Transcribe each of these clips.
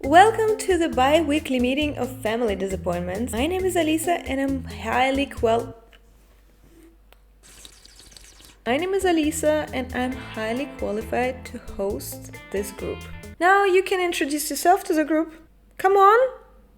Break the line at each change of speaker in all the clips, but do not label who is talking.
Welcome to the bi-weekly meeting of family disappointments. My name is Alisa and I'm highly qualified to host this group. Now you can introduce yourself to the group. Come on,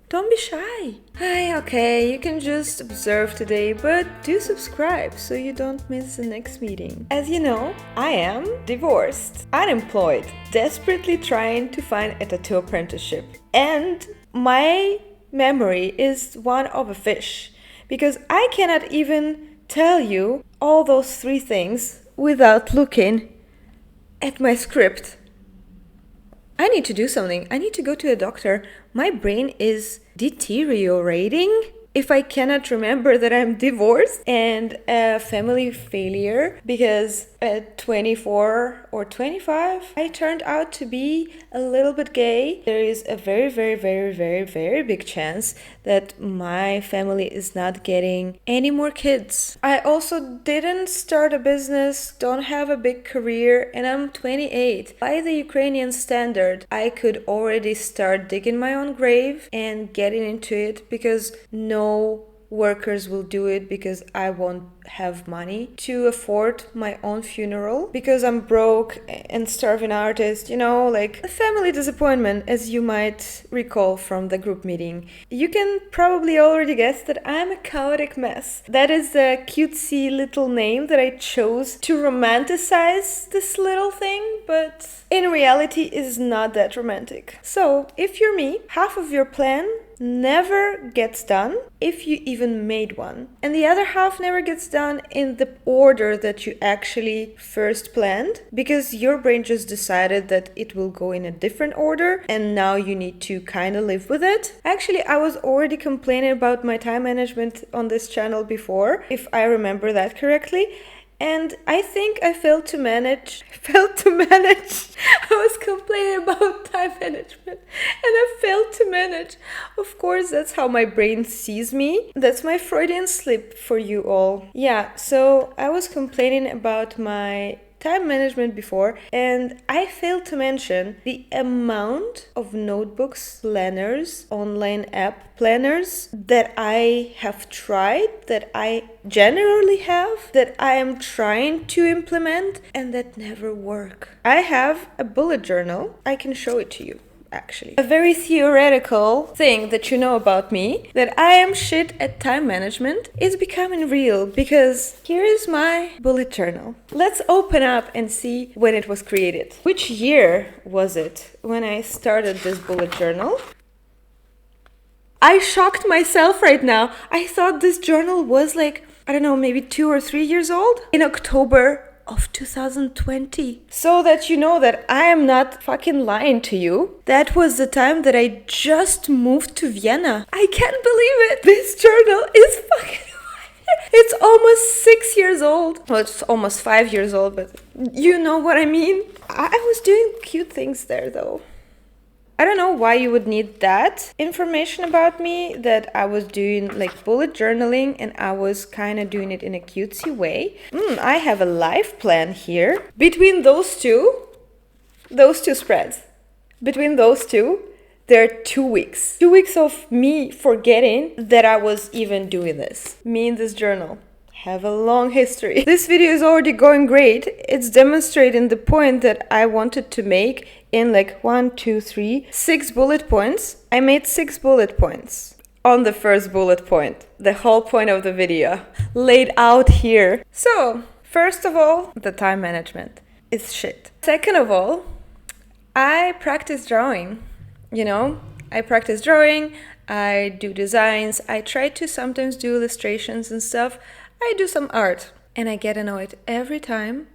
don't be shy. Hi, okay, you can just observe today, but do subscribe so you don't miss the next meeting. As you know, I am divorced, unemployed, desperately trying to find a tattoo apprenticeship. And my memory is one of a fish, because I cannot even tell you all those three things without looking at my script. I need to do something. I need to go to a doctor. My brain is deteriorating if I cannot remember that I'm divorced and a family failure, because at 24 or 25, I turned out to be a little bit gay. There is a very big chance that my family is not getting any more kids. I also didn't start a business, don't have a big career, and I'm 28. By the Ukrainian standard, I could already start digging my own grave and getting into it, because no workers will do it, because I won't have money to afford my own funeral, because I'm broke and starving artist, like a family disappointment, as you might recall from the group meeting. You can probably already guess that I'm a chaotic mess. That is the cutesy little name that I chose to romanticize this little thing, but in reality is not that romantic. So if you're me, half of your plan never gets done if you even made one, and the other half never gets done in the order that you actually first planned, because your brain just decided that it will go in a different order and now you need to kind of live with it. Actually, I was already complaining about my time management on this channel before, if I remember that correctly. And I think I failed to manage. I was complaining about time management and I failed to manage. Of course, that's how my brain sees me. That's my Freudian slip for you all. Yeah, so I was complaining about my time management before, and I failed to mention the amount of notebooks, planners, online app planners that I have tried, that I generally have, that I am trying to implement, and that never work. I have a bullet journal. I can show it to you. Actually, a very theoretical thing that you know about me, that I am shit at time management, is becoming real, because here is my bullet journal. Let's open up and see when it was created. Which year was it when I started this bullet journal? I shocked myself right now. I thought this journal was like, I don't know, maybe 2 or 3 years old. In October of 2020. So that you know that I am not fucking lying to you. That was the time that I just moved to Vienna. I can't believe it. This journal is fucking... It's almost 6 years old. Well, it's almost 5 years old, but you know what I mean. I was doing cute things there though. I don't know why you would need that information about me, that I was doing like bullet journaling and I was kind of doing it in a cutesy way. I have a life plan here. Between those two spreads, between those two, there are 2 weeks. 2 weeks of me forgetting that I was even doing this. Me in this journal have a long history. This video is already going great. It's demonstrating the point that I wanted to make in like 6 bullet points. I made 6 bullet points on the first bullet point. The whole point of the video laid out here. So, first of all, the time management is shit. Second of all, I practice drawing. I practice drawing, I do designs, I try to sometimes do illustrations and stuff. I do some art, and I get annoyed every time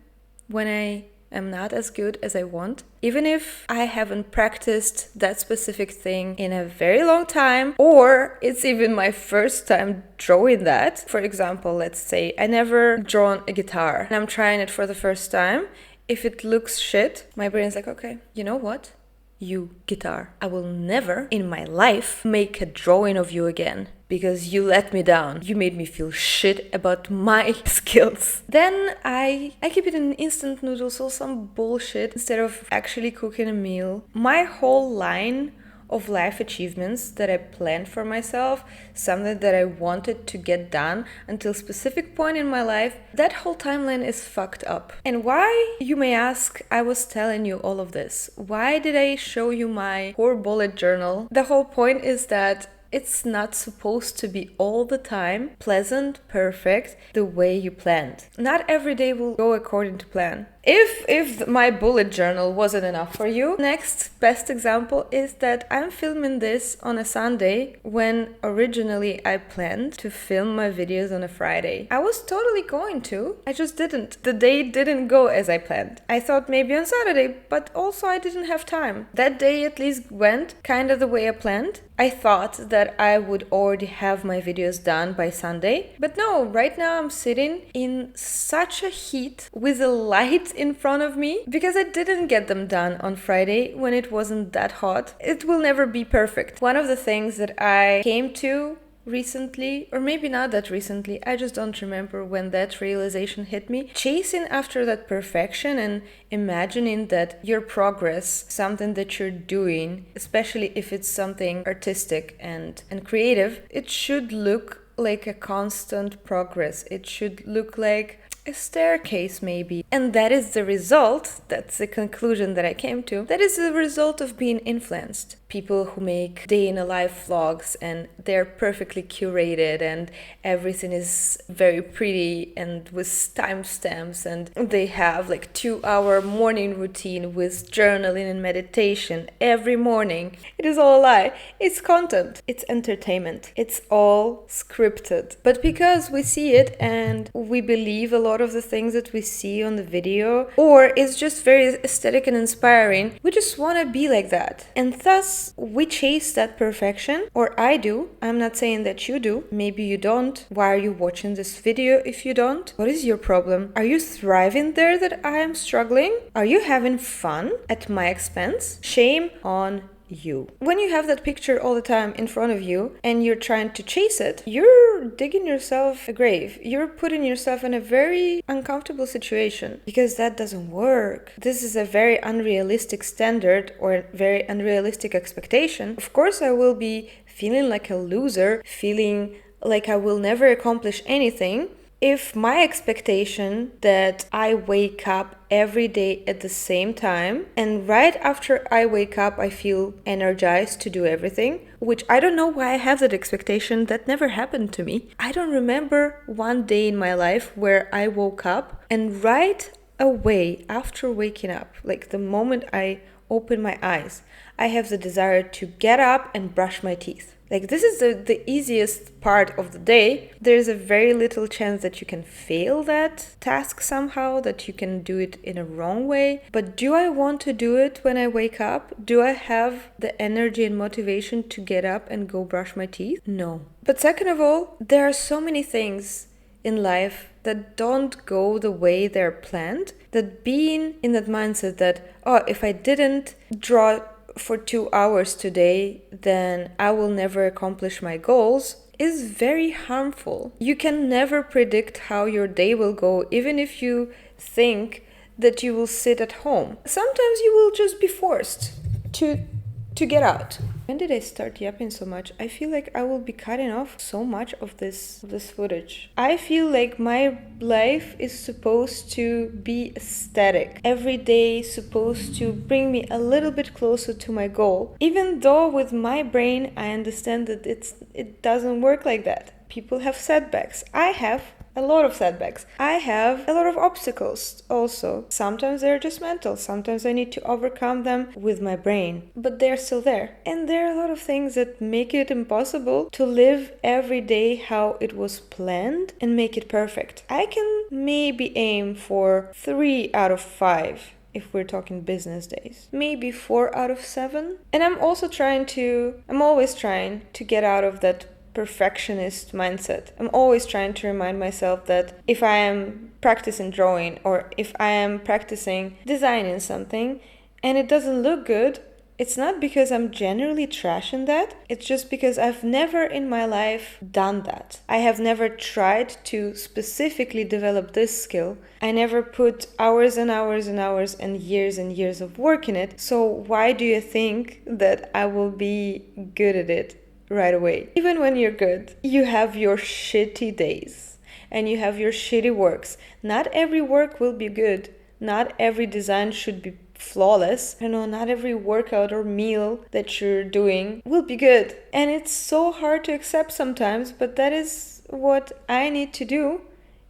when I am not as good as I want. Even if I haven't practiced that specific thing in a very long time, or it's even my first time drawing that. For example, let's say I never drawn a guitar and I'm trying it for the first time. If it looks shit, my brain's like, okay, you know what? You guitar, I will never in my life make a drawing of you again, because you let me down. You made me feel shit about my skills. Then I keep it in instant noodles or some bullshit instead of actually cooking a meal. My whole line of life achievements that I planned for myself, something that I wanted to get done until a specific point in my life, that whole timeline is fucked up. And why, you may ask, I was telling you all of this? Why did I show you my 4 bullet journal? The whole point is that it's not supposed to be all the time pleasant, perfect, the way you planned. Not every day will go according to plan. If my bullet journal wasn't enough for you, next best example is that I'm filming this on a Sunday when originally I planned to film my videos on a Friday. I was totally going to, I just didn't. The day didn't go as I planned. I thought maybe on Saturday, but also I didn't have time. That day at least went kind of the way I planned. I thought that I would already have my videos done by Sunday, but no, right now I'm sitting in such a heat with a light in front of me because I didn't get them done on Friday when it wasn't that hot. It will never be perfect. One of the things that I came to recently, or maybe not that recently, I just don't remember when that realization hit me. Chasing after that perfection and imagining that your progress, something that you're doing, especially if it's something artistic and creative, it should look like a constant progress. It should look like a staircase maybe. And that is the result, that's the conclusion that I came to, that is the result of being influenced. People who make day in a life vlogs and they're perfectly curated and everything is very pretty and with timestamps, and they have like 2-hour morning routine with journaling and meditation every morning. It is all a lie. It's content. It's entertainment. It's all scripted. But because we see it and we believe a lot of the things that we see on the video, or it's just very aesthetic and inspiring, we just want to be like that. And thus, we chase that perfection, or I do. I'm not saying that you do. Maybe you don't. Why are you watching this video if you don't? What is your problem? Are you thriving there that I am struggling? Are you having fun at my expense? Shame on you. When you have that picture all the time in front of you and you're trying to chase it, you're digging yourself a grave. You're putting yourself in a very uncomfortable situation because that doesn't work. This is a very unrealistic standard or a very unrealistic expectation. Of course, I will be feeling like a loser, feeling like I will never accomplish anything if my expectation that I wake up every day at the same time and right after I wake up I feel energized to do everything, which I don't know why I have that expectation. That never happened to me. I don't remember one day in my life where I woke up and right away after waking up, like the moment I open my eyes, I have the desire to get up and brush my teeth. Like, this is the easiest part of the day. There's a very little chance that you can fail that task somehow, that you can do it in a wrong way. But do I want to do it when I wake up? Do I have the energy and motivation to get up and go brush my teeth? No. But second of all, there are so many things in life that don't go the way they're planned, that being in that mindset that, oh, if I didn't draw for 2 hours today, then I will never accomplish my goals, is very harmful. You can never predict how your day will go, even if you think that you will sit at home. Sometimes you will just be forced to get out. When did I start yapping so much? I feel like I will be cutting off so much of this footage. I feel like my life is supposed to be aesthetic. Every day is supposed to bring me a little bit closer to my goal. Even though with my brain I understand that it doesn't work like that. People have setbacks. I have a lot of setbacks. I have a lot of obstacles also. Sometimes they're just mental. Sometimes I need to overcome them with my brain. But they're still there. And there are a lot of things that make it impossible to live every day how it was planned and make it perfect. I can maybe aim for 3 out of 5. If we're talking business days, maybe 4 out of 7. And I'm always trying to get out of that perfectionist mindset. I'm always trying to remind myself that if I am practicing drawing or if I am practicing designing something and it doesn't look good, It's not because I'm generally trashing that. It's just because I've never in my life done that. I have never tried to specifically develop this skill. I never put hours and hours and hours and years of work in it. So why do you think that I will be good at it right away? Even when you're good, you have your shitty days and you have your shitty works. Not every work will be good. Not every design should be flawless. Not every workout or meal that you're doing will be good. And it's so hard to accept sometimes, but that is what I need to do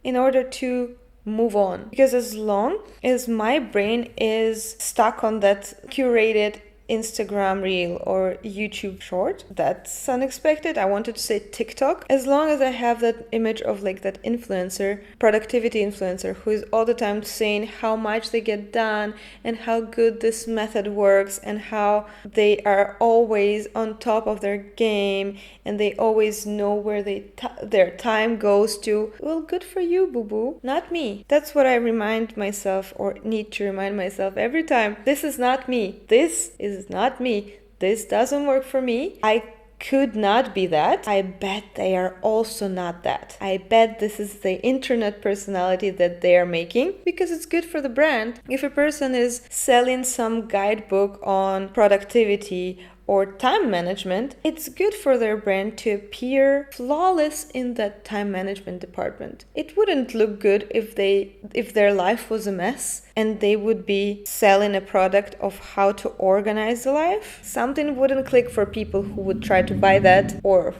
in order to move on. Because as long as my brain is stuck on that curated Instagram reel or YouTube short, that's unexpected. I wanted to say TikTok. As long as I have that image of like that influencer, productivity influencer, who is all the time saying how much they get done and how good this method works and how they are always on top of their game and they always know where their time goes to. Well, good for you, boo-boo. Not me. That's what I remind myself or need to remind myself every time. This is not me. This is not me. This doesn't work for me. I could not be that. I bet they are also not that. I bet this is the internet personality that they are making because it's good for the brand. If a person is selling some guidebook on productivity or time management, it's good for their brand to appear flawless in that time management department. It wouldn't look good if their life was a mess and they would be selling a product of how to organize the life. Something wouldn't click for people who would try to buy that, or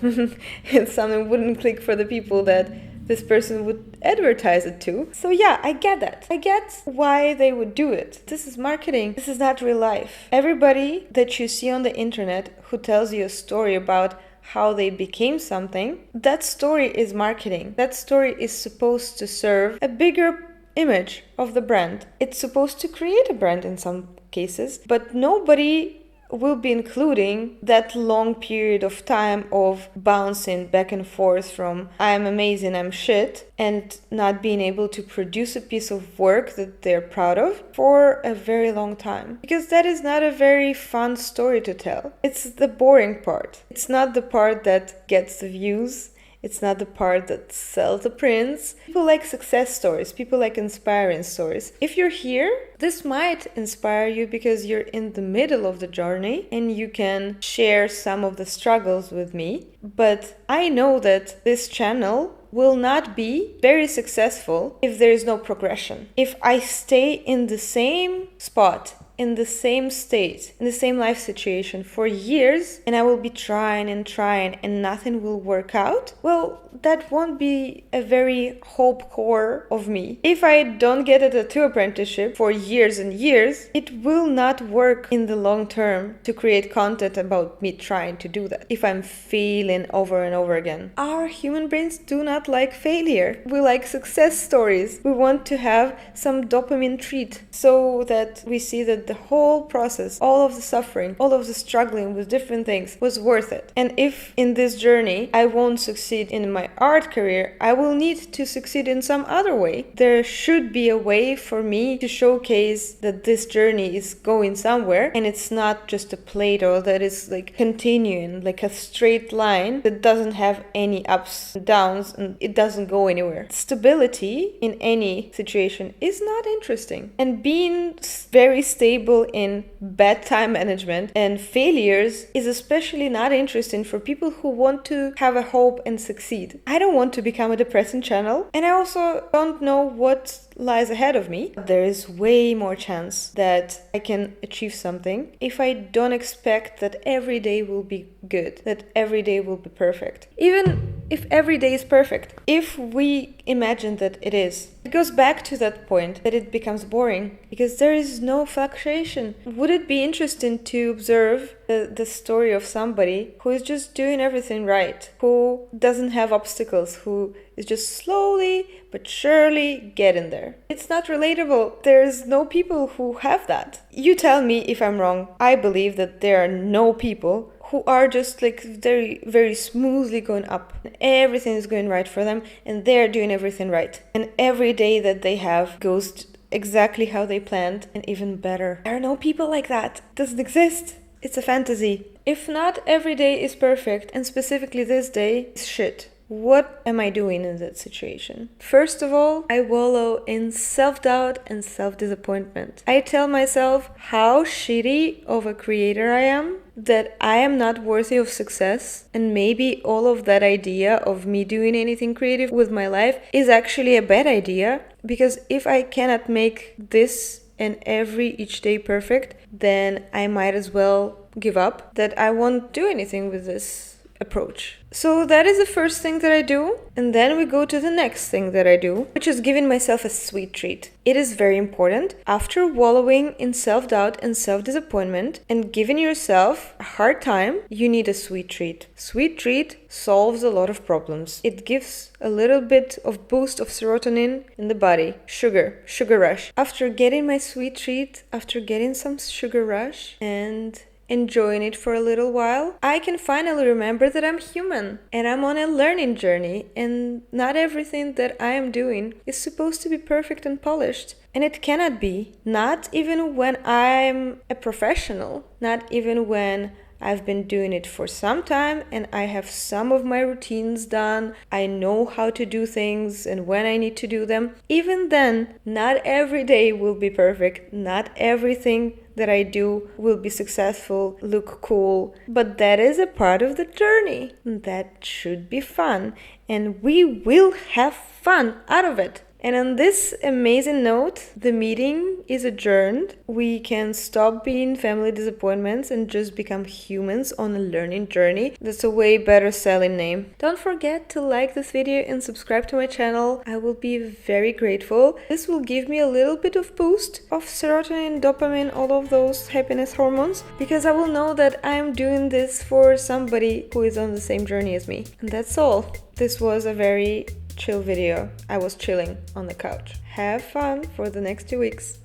something wouldn't click for the people that this person would advertise it to. So yeah, I get that. I get why they would do it. This is marketing. This is not real life. Everybody that you see on the internet who tells you a story about how they became something, that story is marketing. That story is supposed to serve a bigger image of the brand. It's supposed to create a brand in some cases, but nobody will be including that long period of time of bouncing back and forth from I'm amazing, I'm shit, and not being able to produce a piece of work that they're proud of for a very long time. Because that is not a very fun story to tell. It's the boring part. It's not the part that gets the views. It's not the part that sells the prints. People like success stories. People like inspiring stories. If you're here, this might inspire you because you're in the middle of the journey and you can share some of the struggles with me. But I know that this channel will not be very successful if there is no progression. If I stay in the same spot, in the same state, in the same life situation for years, and I will be trying and nothing will work out, well, that won't be a very hope core of me. If I don't get a tattoo apprenticeship for years and years, it will not work in the long term to create content about me trying to do that if I'm failing over and over again. Our human brains do not like failure. We like success stories. We want to have some dopamine treat so that we see that the whole process, all of the suffering, all of the struggling with different things was worth it. And if in this journey I won't succeed in my art career, I will need to succeed in some other way. There should be a way for me to showcase that this journey is going somewhere and it's not just a Play-Doh that is like continuing, like a straight line that doesn't have any ups and downs and it doesn't go anywhere. Stability in any situation is not interesting. And being very stable in bad time management and failures is especially not interesting for people who want to have a hope and succeed. I don't want to become a depressing channel, and I also don't know what lies ahead of me. There is way more chance that I can achieve something if I don't expect that every day will be good, that every day will be perfect. Even if every day is perfect, if we imagine that it is, it goes back to that point that it becomes boring because there is no fluctuation. Would it be interesting to observe the story of somebody who is just doing everything right, who doesn't have obstacles, who is just slowly but surely getting there? It's not relatable. There's no people who have that. You tell me if I'm wrong. I believe that there are no people who are just like very, very smoothly going up. Everything is going right for them and they're doing everything right. And every day that they have goes exactly how they planned and even better. There are no people like that. It doesn't exist. It's a fantasy. If not every day is perfect, and specifically this day is shit, what am I doing in that situation? First of all, I wallow in self-doubt and self-disappointment. I tell myself how shitty of a creator I am, that I am not worthy of success, and maybe all of that idea of me doing anything creative with my life is actually a bad idea, because if I cannot make this and each day perfect, then I might as well give up, that I won't do anything with this approach. So that is the first thing that I do, and then we go to the next thing that I do, which is giving myself a sweet treat. It is very important, after wallowing in self-doubt and self-disappointment and giving yourself a hard time, you need a sweet treat. Sweet treat solves a lot of problems. It gives a little bit of boost of serotonin in the body. Sugar rush. After getting my sweet treat, after getting some sugar rush and enjoying it for a little while, I can finally remember that I'm human and I'm on a learning journey, and not everything that I am doing is supposed to be perfect and polished. And it cannot be. Not even when I'm a professional, not even when I've been doing it for some time and I have some of my routines done. I know how to do things and when I need to do them. Even then, not every day will be perfect. Not everything that I do will be successful, look cool. But that is a part of the journey. That should be fun. And we will have fun out of it. And on this amazing note, the meeting is adjourned. We can stop being family disappointments and just become humans on a learning journey. That's a way better selling name. Don't forget to like this video and subscribe to my channel. I will be very grateful. This will give me a little bit of boost of serotonin, dopamine, all of those happiness hormones, because I will know that I'm doing this for somebody who is on the same journey as me. And that's all. This was a very chill video. I was chilling on the couch. Have fun for the next 2 weeks.